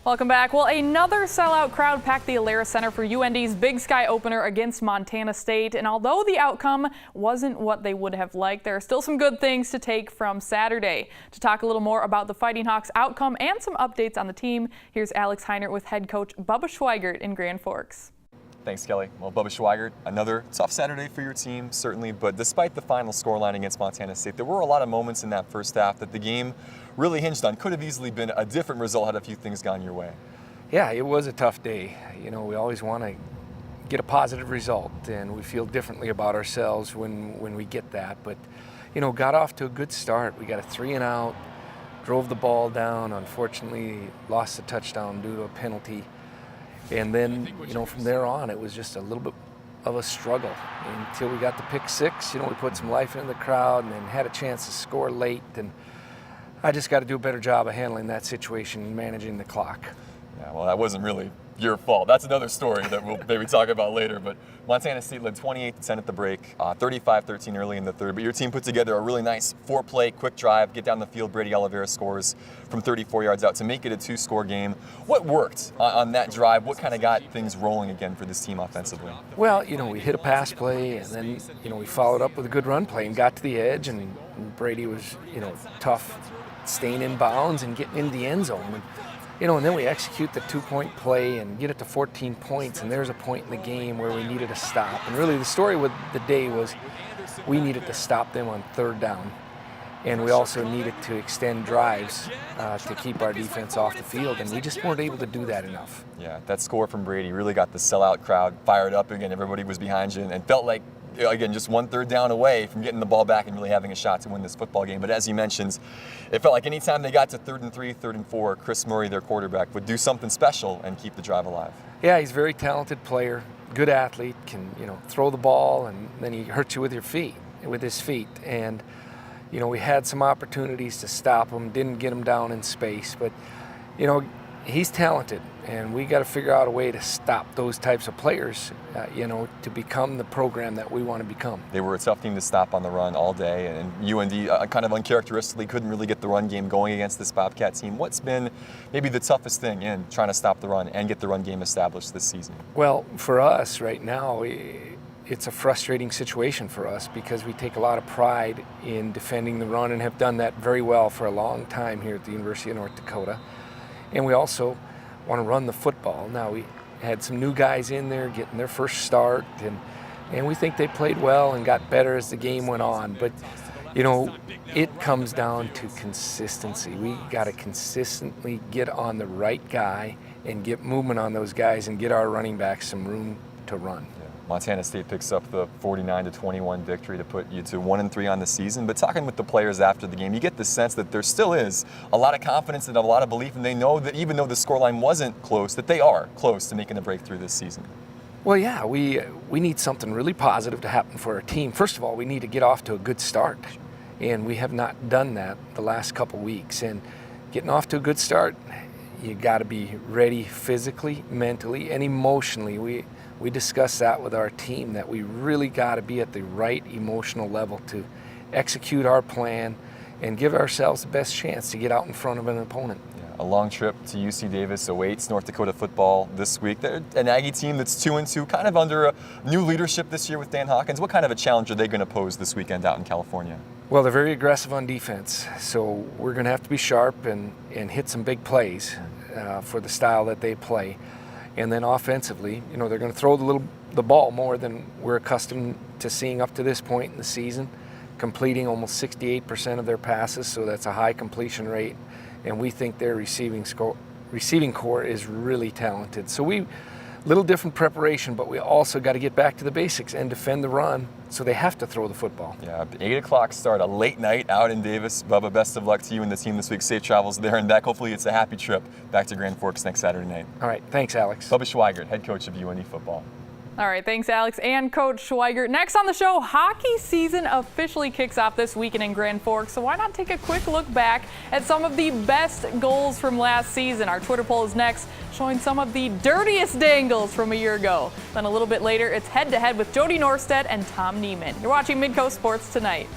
Welcome back. Well, another sellout crowd packed the Alara Center for UND's Big Sky opener against Montana State. And although the outcome wasn't what they would have liked, there are still some good things to take from Saturday. To talk a little more about the Fighting Hawks outcome and some updates on the team, here's Alex Heinert with head coach Bubba Schweigert in Grand Forks. Thanks, Kelly. Well, Bubba Schweigert, another tough Saturday for your team, certainly, but despite the final scoreline against Montana State, there were a lot of moments in that first half that the game really hinged on. Could have easily been a different result had a few things gone your way. Yeah, it was a tough day. You know, we always want to get a positive result, and we feel differently about ourselves when we get that. But, you know, got off to a good start. We got a 3-and-out, drove the ball down, unfortunately lost the touchdown due to a penalty. And then, you know, from there on, it was just a little bit of a struggle until we got the pick six. You know, we put some life into the crowd and then had a chance to score late. And I just got to do a better job of handling that situation and managing the clock. Yeah, well, that wasn't really your fault. That's another story that we'll maybe talk about later. But Montana State led 28-10 at the break, 35-13 early in the third. But your team put together a really nice 4-play, quick drive, get down the field. Brady Oliveira scores from 34 yards out to make it a 2-score game. What worked on that drive? What kind of got things rolling again for this team offensively? Well, you know, we hit a pass play, and then, you know, we followed up with a good run play and got to the edge, and Brady was, you know, tough staying in bounds and getting into the end zone. You know, and then we execute the 2-point play and get it to 14 points, and there's a point in the game where we needed to stop. And really the story with the day was we needed to stop them on third down, and we also needed to extend drives to keep our defense off the field, and we just weren't able to do that enough. Yeah, that score from Brady really got the sellout crowd fired up again. Everybody was behind you and felt like, again, just 1 third down away from getting the ball back and really having a shot to win this football game. But as you mentioned, it felt like anytime they got to 3rd and 3, 3rd and 4, Chris Murray, their quarterback, would do something special and keep the drive alive. Yeah, he's a very talented player, good athlete, can, you know, throw the ball, and then he hurts you with his feet. And, you know, we had some opportunities to stop him, didn't get him down in space, but, you know, he's talented, and we got to figure out a way to stop those types of players, you know, to become the program that we want to become. They were a tough team to stop on the run all day, and UND kind of uncharacteristically couldn't really get the run game going against this Bobcat team. What's been maybe the toughest thing in trying to stop the run and get the run game established this season? Well, for us right now, it's a frustrating situation for us because we take a lot of pride in defending the run and have done that very well for a long time here at the University of North Dakota. And we also want to run the football. Now, we had some new guys in there getting their first start, and we think they played well and got better as the game went on. But, you know, it comes down to consistency. We got to consistently get on the right guy and get movement on those guys and get our running backs some room to run. Montana State picks up the 49-21 victory to put you to 1-3 on the season. But talking with the players after the game, you get the sense that there still is a lot of confidence and a lot of belief, and they know that even though the scoreline wasn't close, that they are close to making a breakthrough this season. Well, yeah, we need something really positive to happen for our team. First of all, we need to get off to a good start, and we have not done that the last couple weeks. And getting off to a good start, you got to be ready physically, mentally, and emotionally. We discussed that with our team, that we really got to be at the right emotional level to execute our plan and give ourselves the best chance to get out in front of an opponent. A long trip to UC Davis awaits North Dakota football this week. They're an Aggie team that's 2-2, kind of under a new leadership this year with Dan Hawkins. What kind of a challenge are they going to pose this weekend out in California? Well, they're very aggressive on defense, so we're going to have to be sharp and hit some big plays for the style that they play. And then offensively, you know, they're going to throw the ball more than we're accustomed to seeing up to this point in the season, completing almost 68% of their passes, so that's a high completion rate. And we think their receiving core is really talented. So little different preparation, but we also got to get back to the basics and defend the run, so they have to throw the football. Yeah, 8 o'clock start, a late night out in Davis. Bubba, best of luck to you and the team this week. Safe travels there and back. Hopefully it's a happy trip back to Grand Forks next Saturday night. All right, thanks, Alex. Bubba Schweigert, head coach of UND football. All right, thanks, Alex and Coach Schweigert. Next on the show, hockey season officially kicks off this weekend in Grand Forks, so why not take a quick look back at some of the best goals from last season? Our Twitter poll is next, showing some of the dirtiest dangles from a year ago. Then a little bit later, it's head-to-head with Jody Norstead and Tom Neiman. You're watching Midco Sports Tonight.